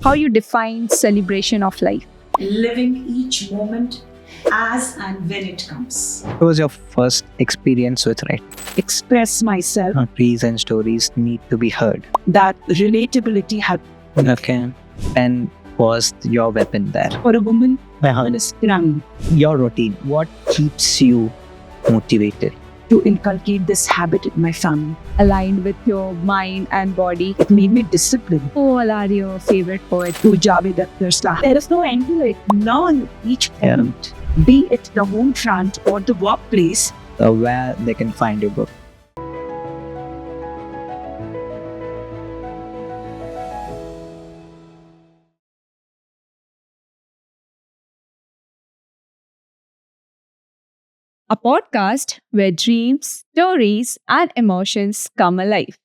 how you define celebration of life. Living each moment as and when it comes. What was your first experience with writing? Express myself. Trees and stories need to be heard. That relatability had Okay. Pen was your weapon there. for a woman Uh-huh. on a scrum Your routine. What keeps you motivated? to inculcate this habit in my family. Aligned with your mind and body. It made me disciplined. Who all are your favorite poets? To Javed Akhtar's style. There is no end to it. Learn each Yeah. point, be it the home front or the workplace. Where they can find your book. A podcast where dreams, stories, and emotions come alive.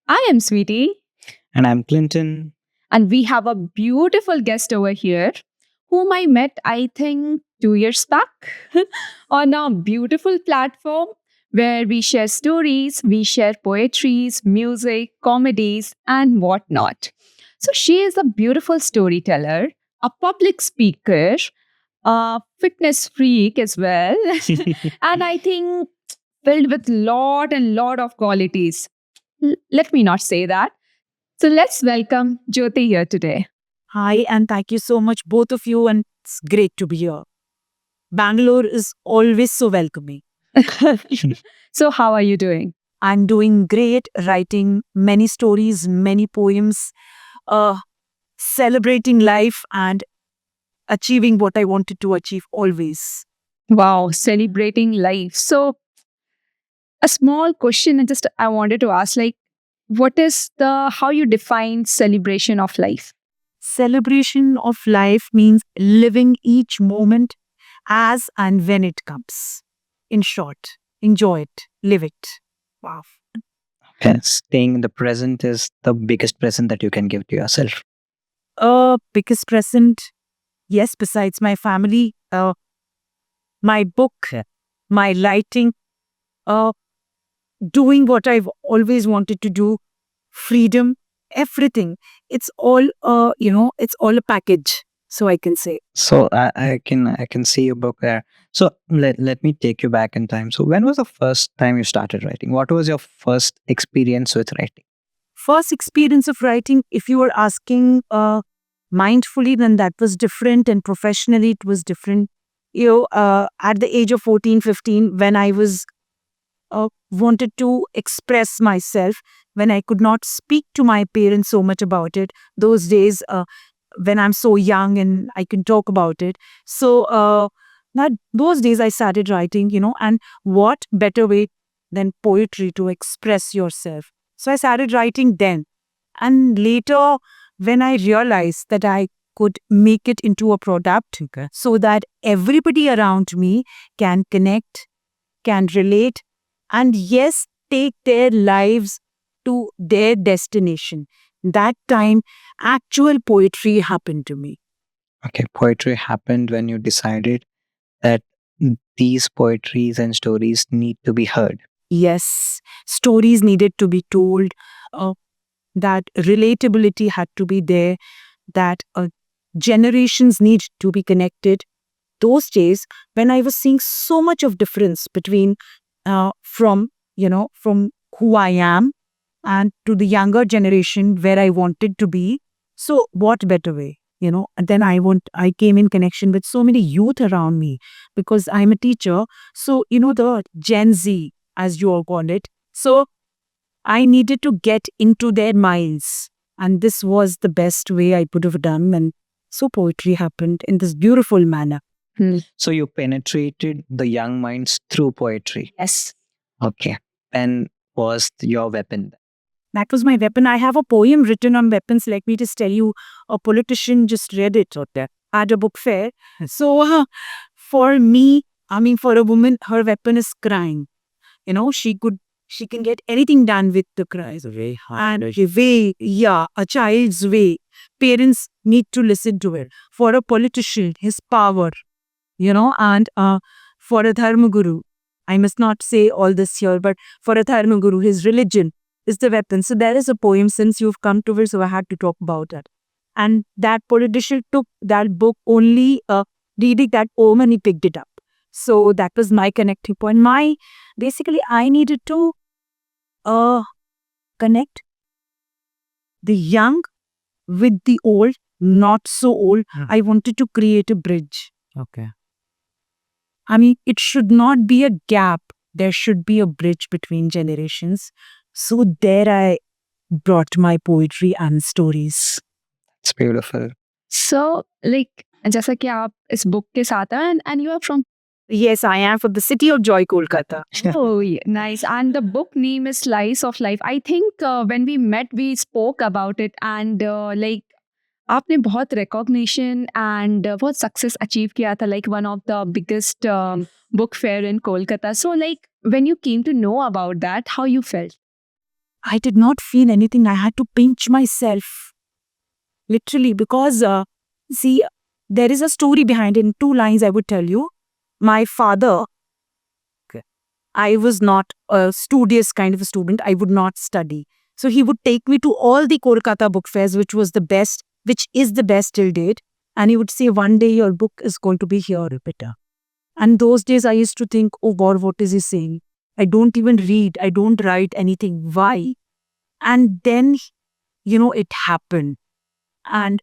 I am Sweetie, And I'm Clinton. and we have a beautiful guest over here whom I met, I think, 2 years back on a beautiful platform where we share stories, we share poetries, music, comedies, and whatnot. So she is a beautiful storyteller, a public speaker, a fitness freak as well, and I think filled with lot of qualities. Let me not say that. So let's welcome Jyoti here today. Hi, and thank you so much, both of you, and it's great to be here. Bangalore is always so welcoming. So how are you doing? I'm doing great, writing many stories, many poems, celebrating life and achieving what I wanted to achieve always. Wow, celebrating life. So a small question and just I wanted to ask, like, what is the how you define celebration of life? Celebration of life means living each moment as and when it comes. In short, enjoy it, live it. Wow. Okay. Staying in the present is the biggest present that you can give to yourself. Biggest present, yes, besides my family, my book, my writing, doing what I've always wanted to do, freedom, everything. It's all, it's all a package. So I can say. So I can see your book there. So let me take you back in time. So when was the first time you started writing? What was your first experience with writing? First experience of writing, if you were asking mindfully, then that was different, and professionally it was different. At the age of 14, 15, when I was wanted to express myself, when I could not speak to my parents so much about it, those days when I'm so young and I can talk about it. So those days I started writing, and what better way than poetry to express yourself. So I started writing then. And later, when I realized that I could make it into a product so that everybody around me can connect, can relate, and yes, take their lives to their destination. That time, actual poetry happened to me. Okay, poetry happened when you decided that these poetries and stories need to be heard. Yes, stories needed to be told, that relatability had to be there, that generations need to be connected. Those days, when I was seeing so much of difference between from who I am and to the younger generation where I wanted to be. So what better way? And then I came in connection with so many youth around me because I'm a teacher. So, the Gen Z, as you all call it. So I needed to get into their minds. And this was the best way I could have done. And so poetry happened in this beautiful manner. So you penetrated the young minds through poetry. Yes. Okay. Pen was your weapon. That was my weapon. I have a poem written on weapons. Let me just tell you, a politician just read it out there at a book fair. So for me, for a woman, her weapon is crying. She can get anything done with the cries. Very And a way, a child's way. Parents need to listen to it. For a politician, his power, and for a dharma guru, I must not say all this here, but for a dharma guru, his religion is the weapon. So there is a poem, since you've come to it, so I had to talk about it. And that politician took that book only reading that poem and he picked it up. So that was my connecting point. Basically, I needed to connect the young with the old, not so old. I wanted to create a bridge. Okay. I mean, it should not be a gap. There should be a bridge between generations. So there I brought my poetry and stories. It's beautiful. So, like, जैसा कि आप इस book के साथ हैं and you are from Yes, I am from the city of Joy, Kolkata. Oh, yeah, nice. And the book name is Slice of Life. I think when we met, we spoke about it, and like आपने बहुत recognition and बहुत success achieve किया था, like one of the biggest book fair in Kolkata. So, like when you came to know about that, how you felt? I did not feel anything. I had to pinch myself. Literally, because see, there is a story behind it. In 2 lines, I would tell you. My father, I was not a studious kind of a student. I would not study. So he would take me to all the Kolkata book fairs, which is the best till date. And he would say, one day your book is going to be here, Ripita. And those days I used to think, oh God, what is he saying? I don't even read. I don't write anything. Why? And then, it happened. And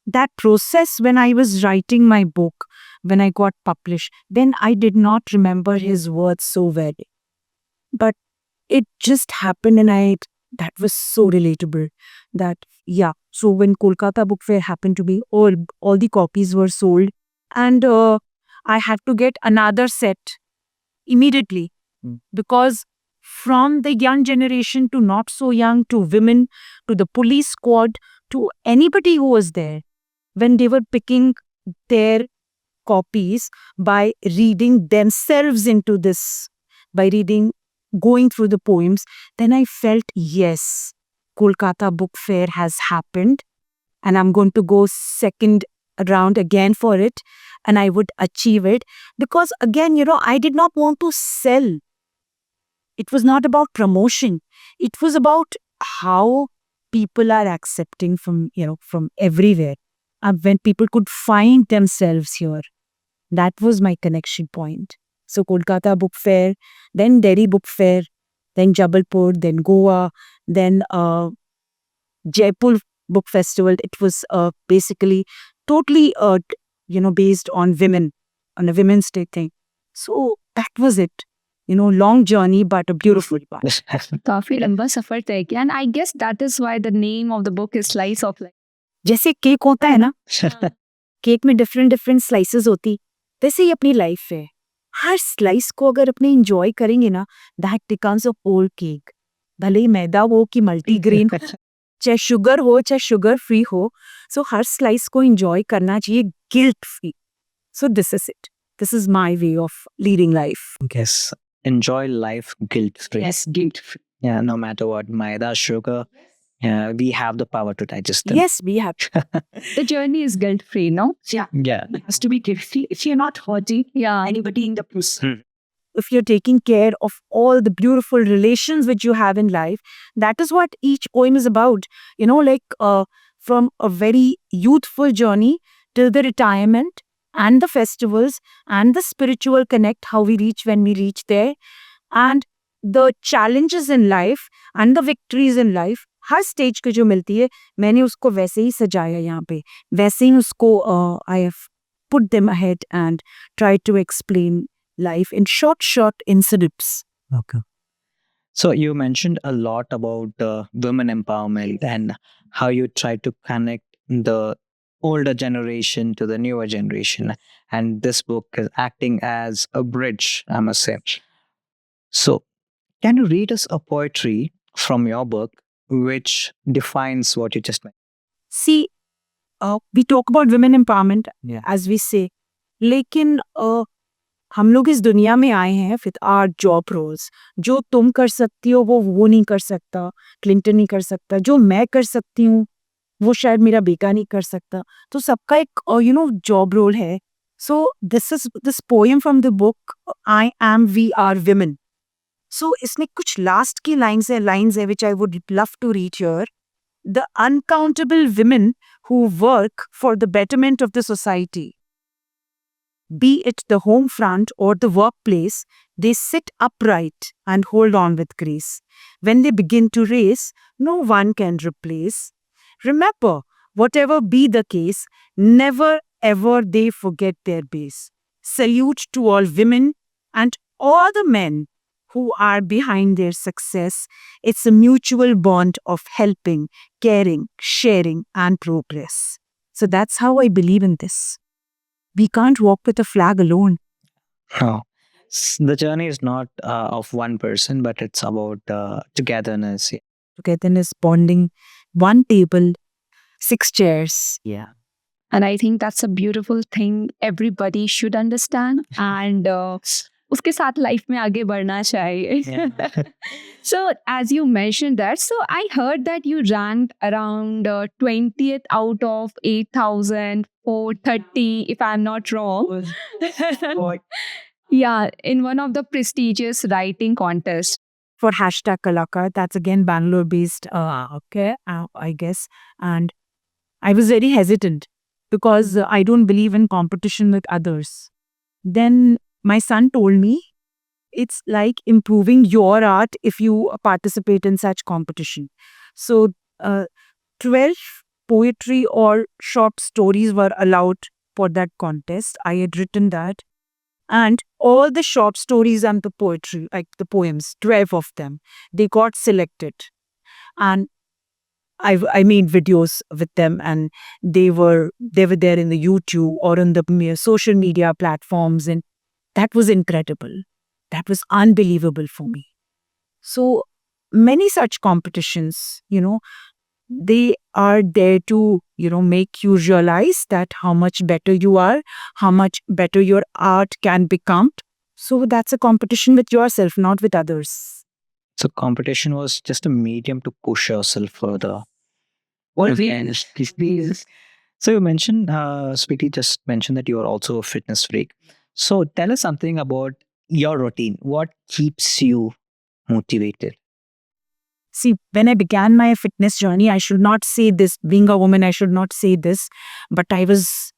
that process, when I was writing my book, when I got published, then I did not remember his words so well. But it just happened, and that was so relatable. So when Kolkata Book Fair happened to be, all the copies were sold, and I had to get another set immediately, because from the young generation to not so young, to women, to the police squad, to anybody who was there, when they were picking their copies by reading themselves into this, going through the poems, then I felt, yes, Kolkata Book Fair has happened, and I'm going to go second round again for it, and I would achieve it. Because again, I did not want to sell. It was not about promotion. It was about how people are accepting from everywhere. When people could find themselves here. That was my connection point. So Kolkata Book Fair, then Delhi Book Fair, then Jabalpur, then Goa, then Jaipur Book Festival. It was basically totally based on women, on a Women's Day thing. So that was it. Long journey, but a beautiful one. काफी लंबा सफर तय किया, and I guess that is why the name of the book is Slice of Life. जैसे cake होता है ना, cake में different slices होती, वैसे ही अपनी लाइफ है. हर स्लाइस को अगर अपने एंजॉय करेंगे ना, that becomes a whole cake. भले ही मैदा हो कि मल्टीग्रेन, चाहे शुगर हो चाहे शुगर फ्री हो, सो हर स्लाइस को एंजॉय करना चाहिए guilt free. So this is it. This is my way of leading life. Yes. Enjoy life guilt free. Yes, guilt free. Yeah, no matter what, maida, sugar, we have the power to digest them. Yes, we have. The journey is guilt free, no? Yeah, Yeah. it has to be guilt free if you're not hurting Yeah. anybody in the process. If you're taking care of all the beautiful relations which you have in life, that is what each poem is about. From a very youthful journey till the retirement and the festivals and the spiritual connect, how we reach when we reach there, and the challenges in life and the victories in life. Her stage की जो मिलती है, मैंने उसको वैसे ही सजाया यहाँ पे, वैसे ही उसको I have put them ahead and tried to explain life in short incidents. Okay. So you mentioned a lot about women empowerment and how you try to connect the older generation to the newer generation. And this book is acting as a bridge, I must say. So can you read us a poetry from your book which defines what you just mentioned? See, we talk about women empowerment, Yeah. as we say, लेकिन हम लोग इस दुनिया में आए हैं with our job roles. जो तुम कर सकती हो वो नहीं कर सकता, क्लिंटन नहीं कर सकता. जो मैं कर सकती हूँ वो शायद मेरा बेटा नहीं कर सकता. तो सबका एक जॉब रोल है. So this poem from the book I am we are women. So इसमें कुछ लास्ट की लाइन्स है which I would love to read here. the uncountable women who work for the betterment of the society. Be it the home front or the workplace, they sit upright and hold on with grace. When they begin to race, no one can replace. Remember, whatever be the case, never ever they forget their base. Salute to all women and all the men who are behind their success. It's a mutual bond of helping, caring, sharing, and progress. So that's how I believe in this. We can't walk with a flag alone. Oh. The journey is not of one person, but it's about togetherness. Togetherness, bonding, one table, 6 chairs. Yeah. And I think that's a beautiful thing everybody should understand. And उसके साथ life में आगे बढ़ना चाहिए. Yeah. So, as you mentioned that, so I heard that you ranked around 20th out of 8,430, if I'm not wrong. Yeah, in one of the prestigious writing contests. For hashtag Kalakar, that's again Bangalore based, I guess. And I was very hesitant because I don't believe in competition with others. Then my son told me it's like improving your art if you participate in such competition. So 12 poetry or short stories were allowed for that contest. I had written that. And all the short stories and the poetry, like the poems, 12 of them, they got selected. And I made videos with them, and they were there in the YouTube or on the social media platforms, and that was incredible. That was unbelievable for me. So many such competitions, they are there to, make you realize that how much better you are, how much better your art can become. So that's a competition with yourself, not with others. So competition was just a medium to push yourself further. So you mentioned, Sweetie just mentioned that you are also a fitness freak. So tell us something about your routine. What keeps you motivated? See, when I began my fitness journey, I should not say this. Being a woman, I should not say this, but I was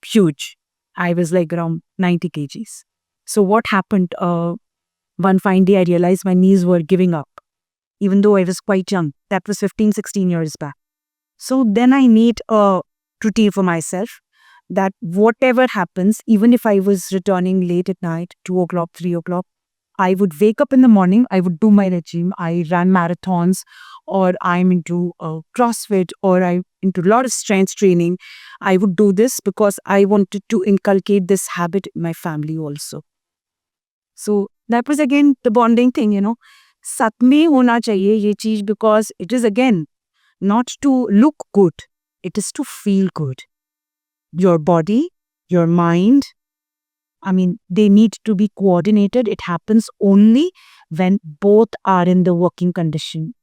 huge. I was like around 90 kgs. So what happened? One fine day, I realized my knees were giving up, even though I was quite young. That was 15, 16 years back. So then I made a routine for myself that whatever happens, even if I was returning late at night, 2 o'clock, 3 o'clock, I would wake up in the morning, I would do my regime. I ran marathons, or I'm into CrossFit, or I'm into a lot of strength training. I would do this because I wanted to inculcate this habit in my family also. So that was again the bonding thing, साथ में होना चाहिए ये चीज, because it is again not to look good, it is to feel good. Your body, your mind, they need to be coordinated. It happens only when both are in the working condition.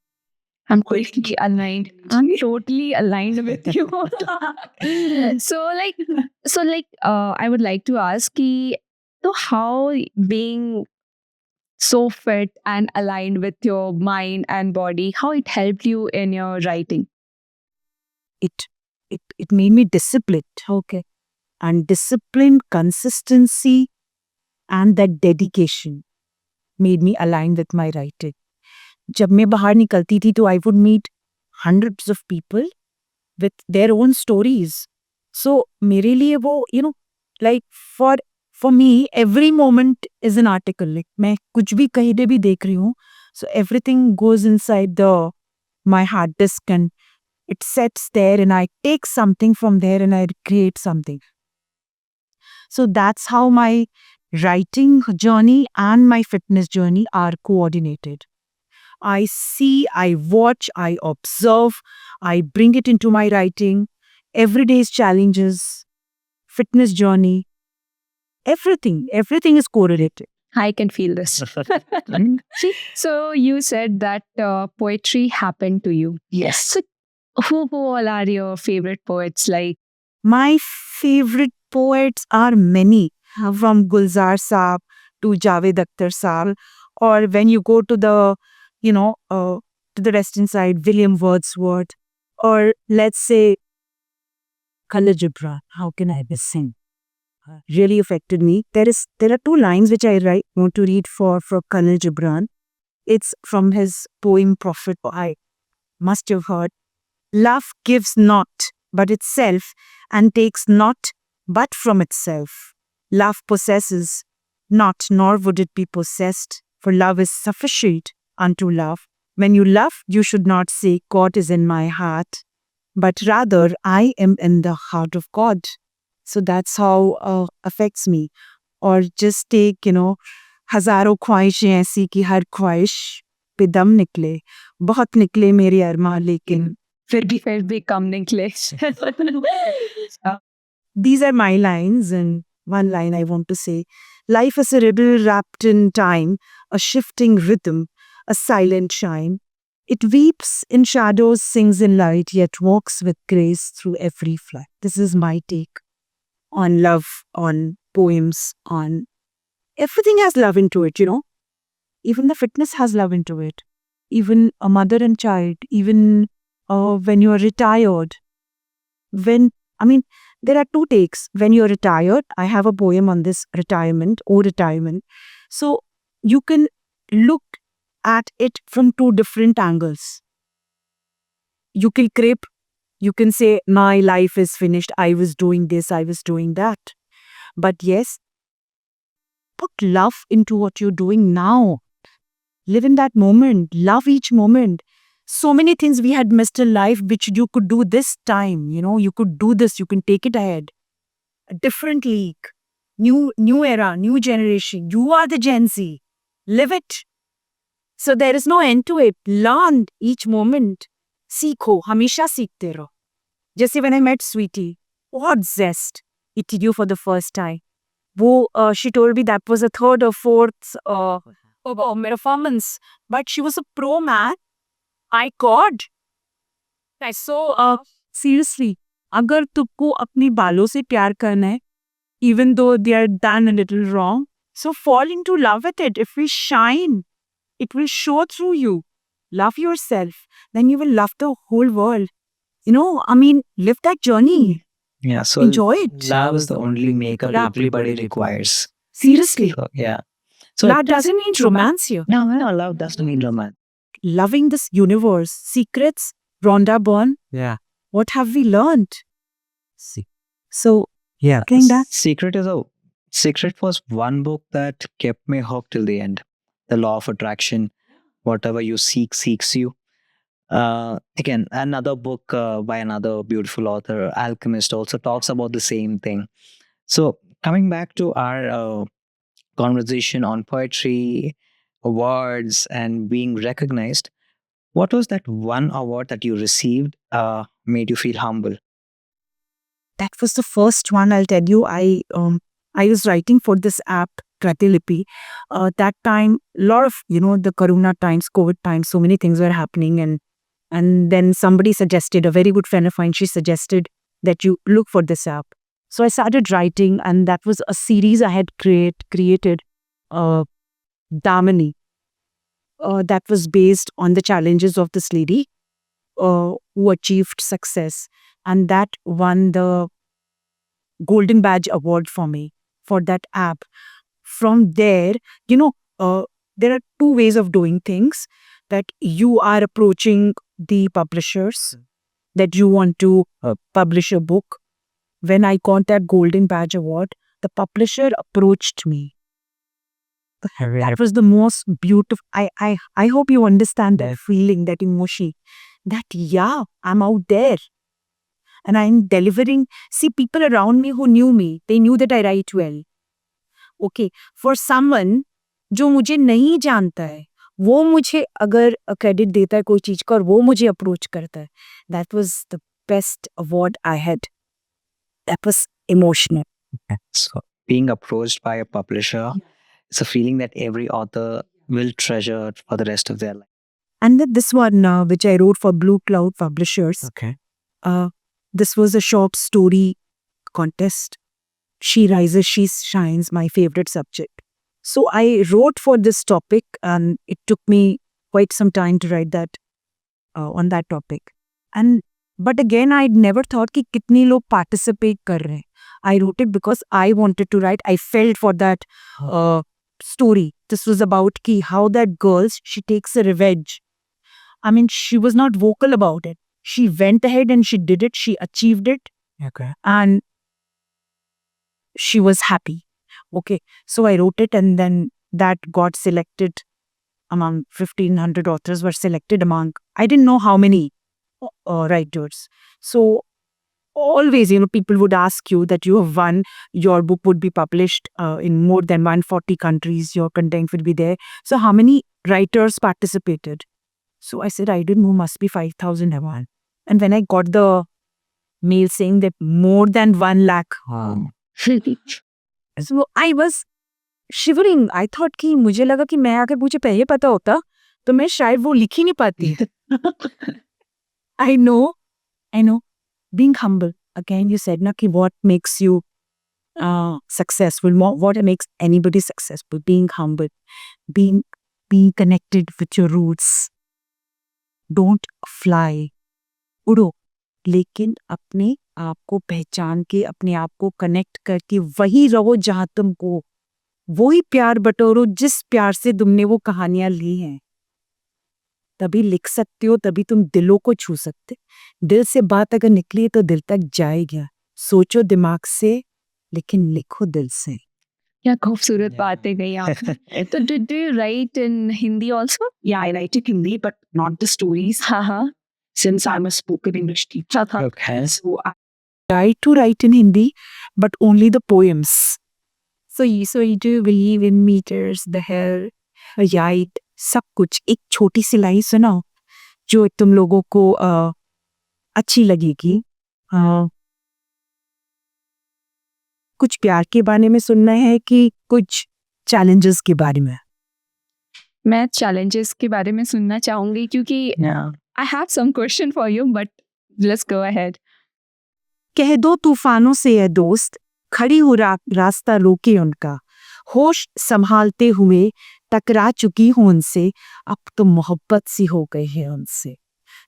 I'm totally aligned. I'm totally aligned with you. I would like to ask you, so how being so fit and aligned with your mind and body, how it helped you in your writing? It made me disciplined. Okay. And discipline, consistency, and that dedication made me align with my writing. जब मैं बाहर निकलती थी, तो I would meet hundreds of people with their own stories. So मेरे लिए वो, like for me, every moment is an article. Like मैं कुछ भी कहीं पे भी देख रही हूँ, so everything goes inside my hard disk, and it sets there, and I take something from there and I create something. So that's how my writing journey and my fitness journey are coordinated. I see, I watch, I observe, I bring it into my writing, everyday's challenges, fitness journey, everything is correlated. I can feel this. So you said that poetry happened to you. Yes. So who all are your favorite poets? Like, my favorite poets are many, from Gulzar Saab to Javed Akhtar Saab, or when you go to the to the Western side, William Wordsworth, or let's say Khalil Gibran. How can I miss him? Really affected me. There are two lines which I want to read for Khalil Gibran. It's from his poem Prophet. I must have heard. Love gives not but itself, and takes not but from itself. Love possesses not, nor would it be possessed, for love is sufficient unto love. When you love, you should not say, God is in my heart, but rather, I am in the heart of God. So that's how affects me. Or just take, हजारों ख्वाहिशें ऐसी कि हर ख्वाहिश पे दम निकले, बहुत निकले मेरे अरमा लेकिन फिर भी कम निकले. These are my lines, and one line I want to say. Life is a riddle wrapped in time, a shifting rhythm, a silent chime. It weeps in shadows, sings in light, yet walks with grace through every flight. This is my take on love, on poems, on everything has love into it, Even the fitness has love into it. Even a mother and child, even when you are retired. There are two takes. When you're retired, I have a poem on this retirement. So you can look at it from two different angles. You can creep. You can say, my life is finished. I was doing this. I was doing that. But yes, put love into what you're doing now. Live in that moment. Love each moment. So many things we had missed in life which you could do this time. You could do this. You can take it ahead. A different league. New era, new generation. You are the Gen Z. Live it. So there is no end to it. Learn each moment. सीखो, हमेशा सीखते रहो. जैसे when I met Sweetie, what zest it did you for the first time. She told me that was a third or fourth performance, but she was a pro, man. I God. So seriously, अगर तुमको अपनी बालों से प्यार करना है, even though they are done a little wrong, so fall into love with it. If we shine, it will show through you. Love yourself, then you will love the whole world. Live that journey. Yeah, so Enjoy it. love is the only maker Love. everybody requires. Seriously. So, yeah. So Love doesn't mean romance here. no, love doesn't mean romance. Loving this universe. Secrets, Rhonda Byrne. Yeah. What have we learned? So, Yeah. Think that- Secret was one book that kept me hooked till the end. The Law of Attraction. Whatever you seek seeks you. Again, another book by another beautiful author, Alchemist, also talks about the same thing. So, coming back to our conversation on poetry, awards, and being recognized, what was that one award that you received made you feel humble? that was the first one. I'll tell you. I was writing for this app, Pratilipi. That time, a lot of the Corona times, COVID times, so many things were happening, and then somebody suggested, a very good friend of mine, she suggested that you look for this app. So I started writing, and that was a series I had created, Damini. That was based on the challenges of this lady who achieved success, and that won the Golden Badge Award for me for that app. From there, there are two ways of doing things. That you are approaching the publishers, that you want to publish a book. When I got that Golden Badge Award, the publisher approached me. That was the most beautiful. I hope you understand that feeling, that emotion. That yeah, I'm out there. And I'm delivering. See, people around me who knew me, they knew that I write well. Okay, for someone जो मुझे नहीं जानता है, वो मुझे अगर credit देता है कोई चीज का और वो मुझे अप्रोच करता है, that was the best award I had. That was emotional. So, being approached by a publisher, it's a feeling that every author will treasure for the rest of their life. And then this one, which I wrote for Blue Cloud Publishers, Okay. this was a short story contest. She Rises, She Shines, my favorite subject. So I wrote for this topic, and it took me quite some time to write that on that topic. And but again, I never thought कि कितने लोग participate कर रहे हैं. I wrote it because I wanted to write. I felt for that story. This was about ki how that girl, she takes a revenge. I mean, she was not vocal about it. She went ahead and she did it. She achieved it. Okay. And she was happy. Okay. So I wrote it, and then that got selected among 1,500 authors were selected among, I didn't know how many writers. So always, people would ask you that you have won, your book would be published in more than 140 countries, your content would be there. So how many writers participated? So I said, I didn't know, must be 5,000 have won. And when I got the mail saying that more than 1 lakh, so I was shivering. I thought कि मुझे लगा कि मैं अगर मुझे पहले पता होता तो मैं शायद वो लिख ही नहीं पाती. I know. Being humble. Again, you said na ki what makes you successful, what makes anybody successful. Being humble, being connected with your roots. Don't fly. उड़ो, लेकिन अपने आप को पहचान के, अपने आप को कनेक्ट करके वही रहो जहाँ तुमको, वही प्यार बटोरो जिस प्यार से तुमने वो कहानियां ली हैं. तभी लिख सकते हो, तभी तुम दिलों को छू सकते. दिल से बात अगर निकली तो दिल तक जाएगा. सोचो दिमाग से, लेकिन लिखो दिल से. क्या खूबसूरत बातें कही आपने. तो did you write in Hindi also? Yeah, I write it Hindi, but not the stories. हाँ. Since I'm a spoken English teacher, Okay. so I Try to write in Hindi, but only the poems. So you do believe in meters, the hell, height, सब कुछ. एक छोटी सी line सुनाओ जो तुम लोगों को अच्छी लगेगी. कुछ प्यार के बारे में सुनना है कि कुछ चैलेंजेस के बारे में? मैं challenges के बारे में सुनना चाहूंगी क्योंकि Yeah. I have some question for you, but let's go ahead. कह दो तूफानों से ये दोस्त, खड़ी हो रास्ता रोके उनका. होश संभालते हुए टकरा चुकी हूँ उनसे, अब तो मोहब्बत सी हो गई है उनसे.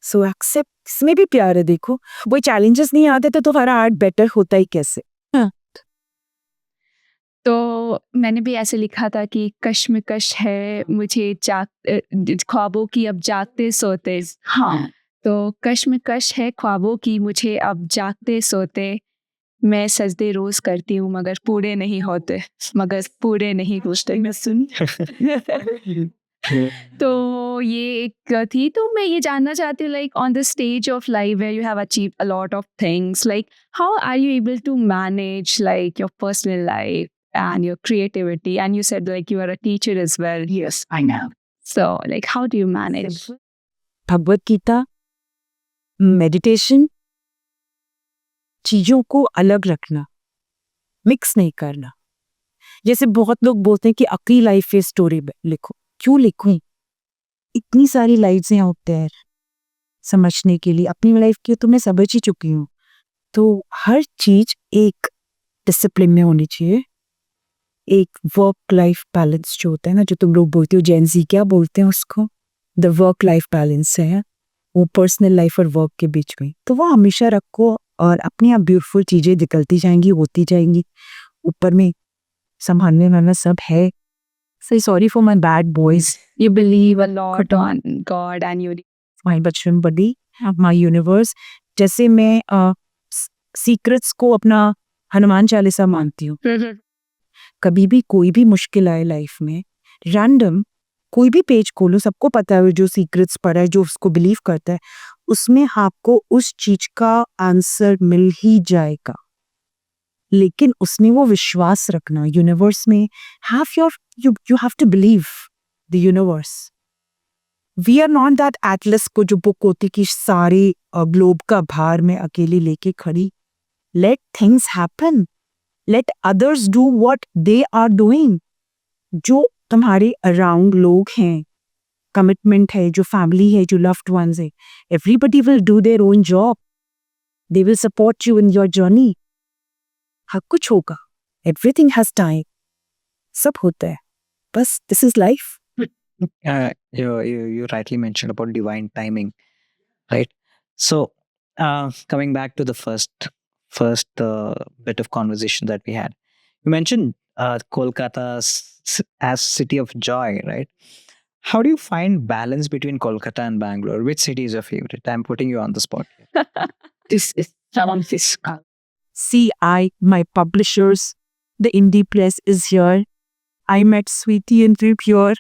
So except. इसमें भी प्यार है. देखो, वो चैलेंजेस नहीं आते तो तुम्हारा आर्ट बेटर होता ही कैसे. तो मैंने भी ऐसे लिखा था कि कश्मकश है मुझे ख्वाबों की अब जागते सोते. हाँ. तो कश्मकश है ख्वाबों की मुझे अब जागते सोते. मैं सजदे रोज करती हूँ मगर पूरे नहीं होते. मैं सुन. तो ये एक थी. तो मैं ये जानना चाहती हूँ, like on the stage of life where you have achieved a lot of things, like how are you able to manage like your personal life and your creativity? And you said like you are a teacher as well. Yes, I know. So like how do you manage? Bhagavad Gita, meditation, चीजों को अलग रखना, mix नहीं करना. जैसे बहुत लोग बोलते हैं कि अपनी लाइफ पे स्टोरी लिखो. क्यों लिखूं? इतनी सारी लाइफ्स हैं आउट देयर समझने के लिए. अपनी लाइफ की तो मैं समझ ही चुकी हूँ. तो हर चीज एक डिसिप्लिन में होनी चाहिए. एक वर्क लाइफ बैलेंस जो होता है ना, जो तुम लोग बोलते हो जेन ज़ी, क्या बोलते हैं उसको, द वर्क लाइफ बैलेंस है वो पर्सनल लाइफ और वर्क के बीच में. तो वो हमेशा रखो और अपनी आप ब्यूटीफुल चीजें निकलती जाएंगी, होती जाएंगी. ऊपर में संभालने वाला सब है. Say sorry for my bad boys. You believe a lot on God and you My बचपन बड़ी, my universe. जैसे मैं सीक्रेट्स को अपना हनुमान चालीसा मानती हूँ. कभी भी कोई भी मुश्किल आए लाइफ में, रैंडम कोई भी पेज खोलो, सबको पता है जो सीक्रेट्स पढ़ा है, जो उसको बिलीव करता है, उसमें आपको उस चीज का आंसर मिल ही जाएगा. लेकिन उसमें वो विश्वास रखना यूनिवर्स में. you have to believe the universe. We are not that atlas को जो बुक होती कि सारे ग्लोब का भार में अकेली लेके खड़ी. Let things happen. Let others do what they are doing. जो तुम्हारे अराउंड लोग हैं, कमिटमेंट है, जो फैमिली है, जो लव्ड वंस है, everybody will do their own job. They will support you in your journey. हर कुछ होगा. Everything has time. सब होता है. बस this is life. You rightly mentioned about divine timing. right? So, coming back to the first bit of conversation that we had, you mentioned Kolkata as city of joy, right? How do you find balance between Kolkata and Bangalore? Which city is your favorite? I'm putting you on the spot here. This is someone this. My publishers, the indie press is here. I met Sweetie and Trip here.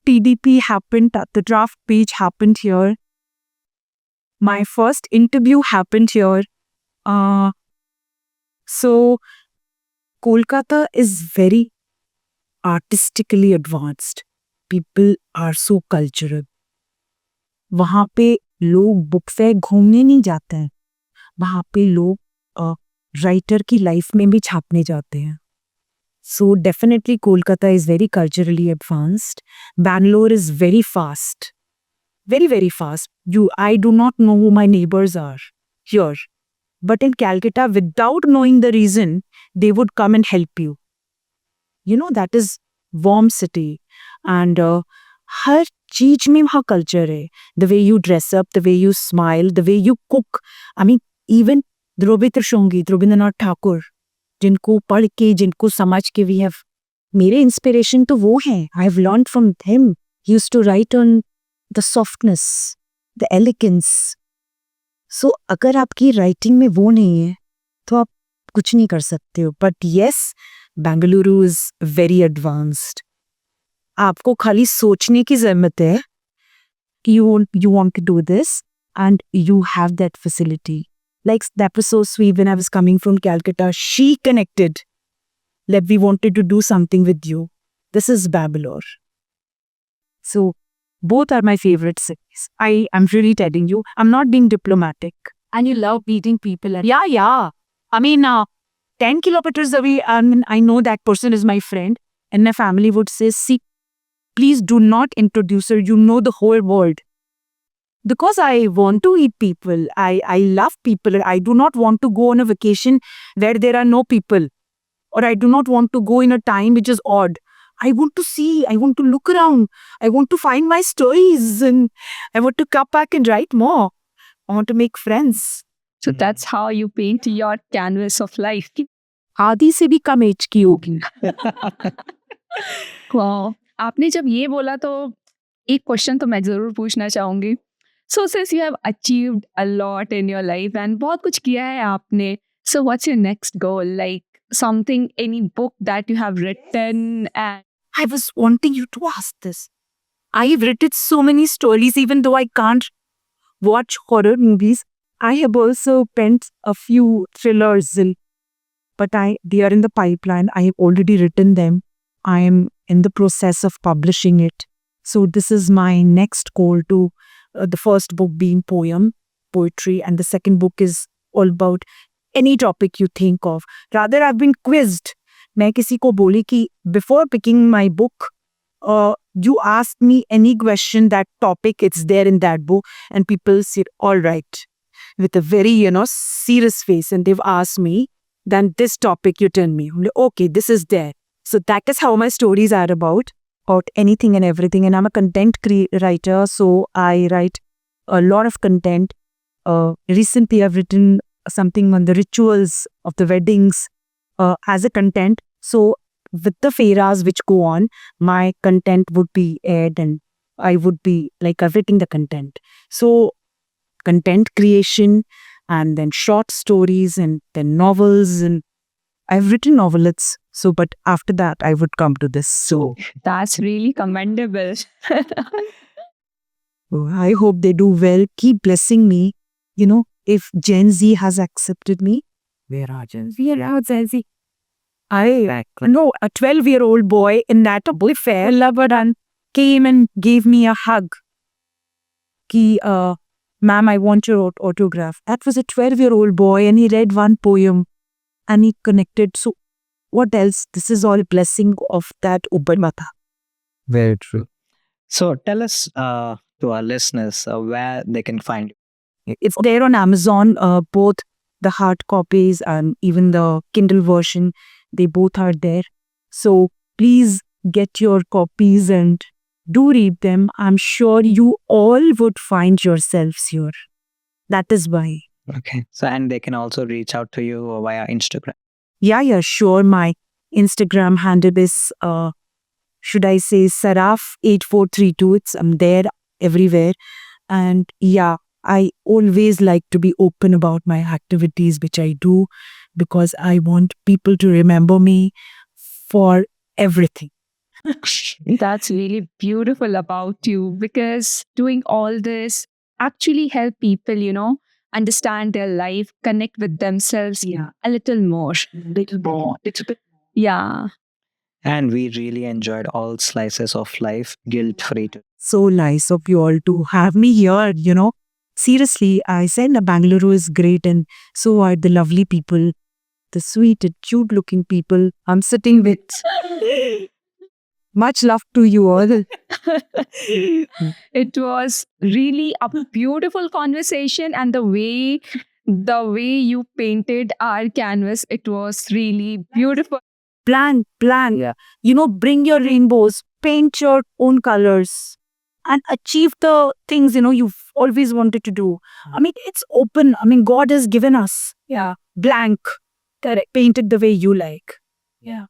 TDP happened, the draft page happened here. My first interview happened here. So Kolkata is very artistically advanced. People are so cultural. वहाँ पे लोग book fair घूमने नहीं जाते हैं. वहाँ पे लोग राइटर की लाइफ में भी छापने जाते हैं. So definitely Kolkata is very culturally advanced. Bangalore is very fast. Very, very fast. I do not know who my neighbors are here. But in Calcutta, without knowing the reason, they would come and help you. You know, that is warm city. And हर चीज में वहाँ culture है. The way you dress up, the way you smile, the way you cook. I mean, even Drobitra Shongit, Rabindranath Thakur, जिनको पढ़ के, जिनको समझ के we have, मेरे inspiration तो वो हैं. I have learned from him. He used to write on the softness, the elegance. So अगर आपकी writing में वो नहीं है, तो आप कुछ नहीं कर सकते हो. But yes, Bengaluru is very advanced. आपको खाली सोचने की ज़रूरत है कि you want to do this and you have that facility. Like that was so sweet when I was coming from Calcutta. She connected. Like we wanted to do something with you. This is Bangalore. So both are my favorite cities. I am really telling you, I'm not being diplomatic. And you love meeting people. Yeah. I mean, 10 kilometers away, I know that person is my friend. And my family would say, see, please do not introduce her. You know the whole world. Because I want to eat people. I love people. I do not want to go on a vacation where there are no people. Or I do not want to go in a time which is odd. I want to see. I want to look around. I want to find my stories. And I want to come back and write more. I want to make friends. So that's how you paint your canvas of life. आधी से भी कम as की होगी. वाह, आपने जब ये बोला तो एक क्वेश्चन तो मैं जरूर पूछना चाहूंगी. So since you have achieved a lot in your life and बहुत कुछ किया है आपने, so what's your next goal? Like something, any book that you have written? And I was wanting you to ask this. I have written so many stories, even though I can't watch horror movies. I have also penned a few thrillers, but they are in the pipeline. I have already written them. I am in the process of publishing it. So this is my next goal to the first book being poetry, and the second book is all about any topic you think of. Rather, I've been quizzed. मैं किसी को बोली कि before picking my book, you ask me any question, that topic, it's there in that book, and people said, all right, with a very, serious face, and they've asked me, then this topic you tell me. Okay, this is there. So that is how my stories are about anything and everything. And I'm a content writer, so I write a lot of content. Recently, I've written something on the rituals of the weddings as a content. So with the fairas which go on, my content would be aired and I would be like, I've written the content. So content creation, and then short stories, and then novels, and I've written novelettes. So, but after that, I would come to this. So, that's really commendable. I hope they do well. Keep blessing me. If Gen Z has accepted me, where are Gen Z? Where are Gen Z? I know a 12-year-old boy in that boy fair, Lavadan, came and gave me a hug. Ki, ma'am, I want your autograph. That was a 12-year-old boy, and he read one poem and he connected. So, what else? This is all blessing of that Ubadmata. Very true. So tell us to our listeners where they can find you. It's there on Amazon, both the hard copies and even the Kindle version. They both are there. So please get your copies and do read them. I'm sure you all would find yourselves here. That is why. Okay. So, and they can also reach out to you via Instagram. Yeah, sure. My Instagram handle is, should I say, Saraf8432. I'm there everywhere. And yeah, I always like to be open about my activities, which I do, because I want people to remember me for everything. That's really beautiful about you because doing all this actually help people, understand their life, connect with themselves Yeah. a little more. Little more. Little bit. Yeah. And we really enjoyed all slices of life guilt free. So nice of you all to have me here, Seriously, I said Bangalore is great, and so are the lovely people, the sweet and cute looking people I'm sitting with. Much love to you all. It was really a beautiful conversation, and the way you painted our canvas, it was really beautiful. Plan. Yeah. Bring your rainbows, paint your own colors, and achieve the things, you've always wanted to do. I mean, it's open. I mean, God has given us blank. Correct. Paint it the way you like. Yeah.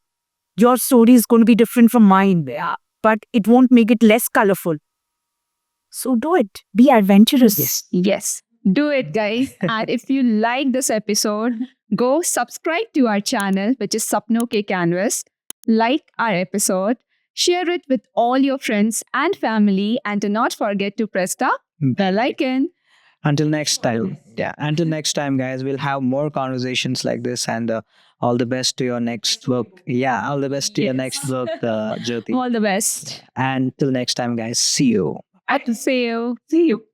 Your story is going to be different from mine. Yeah. But it won't make it less colorful. So do it. Be adventurous. Yes. Do it, guys. And if you like this episode, go subscribe to our channel, which is Sapno Ke Canvas. Like our episode, share it with all your friends and family, and do not forget to press the bell icon. Until next time. Yeah. Until next time, guys, we'll have more conversations like this. And all the best to your next book. Yeah. All the best to your next book, Jyoti. All the best. And till next time, guys, see you. I have to say you. See you.